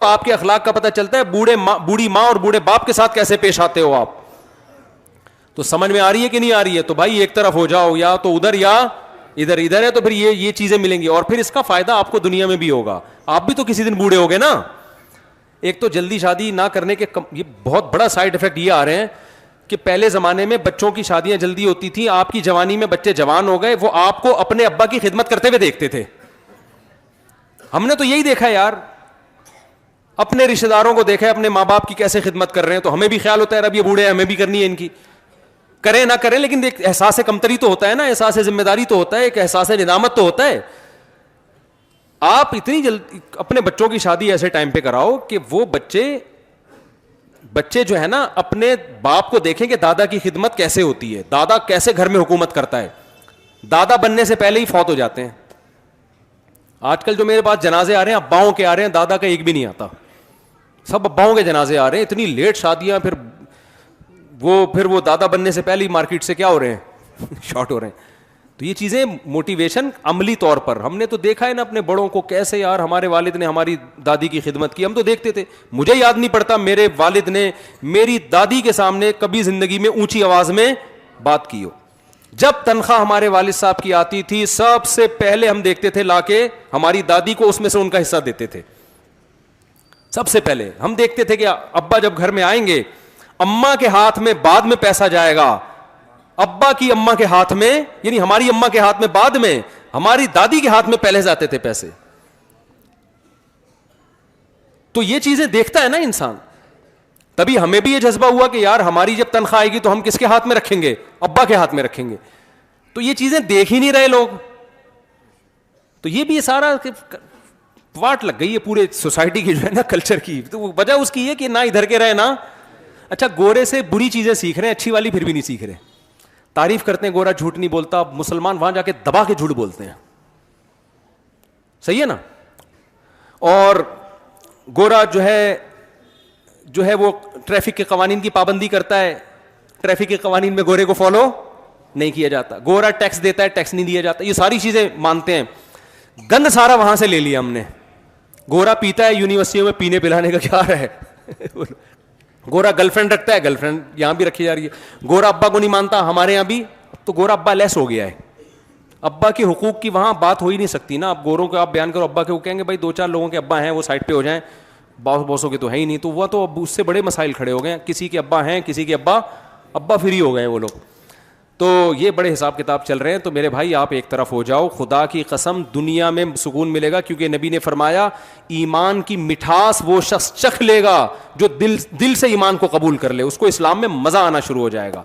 آپ کے اخلاق کا پتہ چلتا ہے بوڑھی ماں اور بوڑھے باپ کے ساتھ کیسے پیش آتے ہو آپ. تو سمجھ میں آ رہی ہے کہ نہیں آ رہی ہے؟ تو بھائی ایک طرف ہو جاؤ, یا تو ادھر یا ادھر. ادھر ہے تو پھر یہ چیزیں ملیں گی, اور پھر اس کا فائدہ آپ کو دنیا میں بھی ہوگا. آپ بھی تو کسی دن بوڑھے ہو گے نا. ایک تو جلدی شادی نہ کرنے کے یہ بہت بڑا سائڈ افیکٹ یہ آ رہے ہیں کہ پہلے زمانے میں بچوں کی شادیاں جلدی ہوتی تھیں, آپ کی جوانی میں بچے جوان ہو گئے, وہ آپ کو اپنے ابا کی خدمت کرتے ہوئے دیکھتے تھے. ہم نے تو یہی دیکھا یار, اپنے رشتہ داروں کو دیکھا ہے اپنے ماں باپ کی کیسے خدمت کر رہے ہیں, تو ہمیں بھی خیال ہوتا ہے اب یہ بوڑھے ہیں ہمیں بھی کرنی ہے ان کی. کریں نہ کریں لیکن ایک احساس کمتری تو ہوتا ہے نا, احساس ذمہ داری تو ہوتا ہے, ایک احساس ندامت تو ہوتا ہے. آپ اتنی جلدی اپنے بچوں کی شادی ایسے ٹائم پہ کراؤ کہ وہ بچے جو ہے نا اپنے باپ کو دیکھیں کہ دادا کی خدمت کیسے ہوتی ہے, دادا کیسے گھر میں حکومت کرتا ہے. دادا بننے سے پہلے ہی فوت ہو جاتے ہیں. آج کل جو میرے پاس جنازے آ رہے ہیں اباؤں کے آ رہے ہیں, دادا کا ایک بھی نہیں آتا, سب اباؤں کے جنازے آ رہے ہیں. اتنی لیٹ شادیاں, پھر وہ دادا بننے سے پہلے ہی مارکیٹ سے کیا ہو رہے ہیں, شارٹ ہو رہے ہیں. تو یہ چیزیں موٹیویشن عملی طور پر ہم نے تو دیکھا ہے نا اپنے بڑوں کو, کیسے یار ہمارے والد نے ہماری دادی کی خدمت کی. ہم تو دیکھتے تھے, مجھے یاد نہیں پڑتا میرے والد نے میری دادی کے سامنے کبھی زندگی میں اونچی آواز میں بات کی ہو. جب تنخواہ ہمارے والد صاحب کی آتی تھی سب سے پہلے ہم دیکھتے تھے لا کے ہماری دادی کو اس میں سے ان کا حصہ دیتے تھے. سب سے پہلے ہم دیکھتے تھے کہ ابا جب گھر میں آئیں گے, اماں کے ہاتھ میں بعد میں پیسہ جائے گا, ابا کی اماں کے ہاتھ میں, یعنی ہماری اماں کے ہاتھ میں بعد میں, ہماری دادی کے ہاتھ میں پہلے جاتے تھے پیسے. تو یہ چیزیں دیکھتا ہے نا انسان, تبھی ہمیں بھی یہ جذبہ ہوا کہ یار ہماری جب تنخواہ آئے گی تو ہم کس کے ہاتھ میں رکھیں گے, ابا کے ہاتھ میں رکھیں گے. تو یہ چیزیں دیکھ ہی نہیں رہے لوگ. تو یہ بھی سارا واٹ لگ گئی ہے پورے سوسائٹی کی جو ہے نا کلچر کی. تو وجہ اس کی ہے کہ نہ ادھر کے رہے نا, اچھا گورے سے بری چیزیں سیکھ رہے ہیں, اچھی والی پھر بھی نہیں سیکھ رہے. تعریف کرتے ہیں گورا جھوٹ نہیں بولتا, مسلمان وہاں جا کے دبا کے جھوٹ بولتے ہیں. صحیح ہے نا. اور گورا جو ہے وہ ٹریفک کے قوانین کی پابندی کرتا ہے, ٹریفک کے قوانین میں گورے کو فالو نہیں کیا جاتا. گورا ٹیکس دیتا ہے, ٹیکس نہیں دیا جاتا. یہ ساری چیزیں مانتے ہیں. گند سارا وہاں سے لے لیا ہم نے. گورا پیتا ہے, یونیورسٹیوں میں پینے پلانے کا کیا رہا ہے. گورا گرل فرینڈ رکھتا ہے, گرل فرینڈ یہاں بھی رکھی جا رہی ہے. گورا ابا کو نہیں مانتا, ہمارے یہاں بھی. تو گورا ابا لیس ہو گیا ہے, ابا کے حقوق کی وہاں بات ہو ہی نہیں سکتی نا. اب گوروں کو آپ بیان کرو ابا کے, وہ کہیں گے بھائی 2-4 لوگوں کے ابا ہیں وہ سائڈ پہ ہو جائیں, باسوں کے تو ہے ہی نہیں. تو وہ تو اب اس سے بڑے مسائل کھڑے ہو گئے. کسی کے ابا ہیں, کسی کے ابا فری ہو گئے وہ لوگ. تو یہ بڑے حساب کتاب چل رہے ہیں. تو میرے بھائی آپ ایک طرف ہو جاؤ, خدا کی قسم دنیا میں سکون ملے گا, کیونکہ نبی نے فرمایا ایمان کی مٹھاس وہ شخص چکھ لے گا جو دل سے ایمان کو قبول کر لے, اس کو اسلام میں مزہ آنا شروع ہو جائے گا.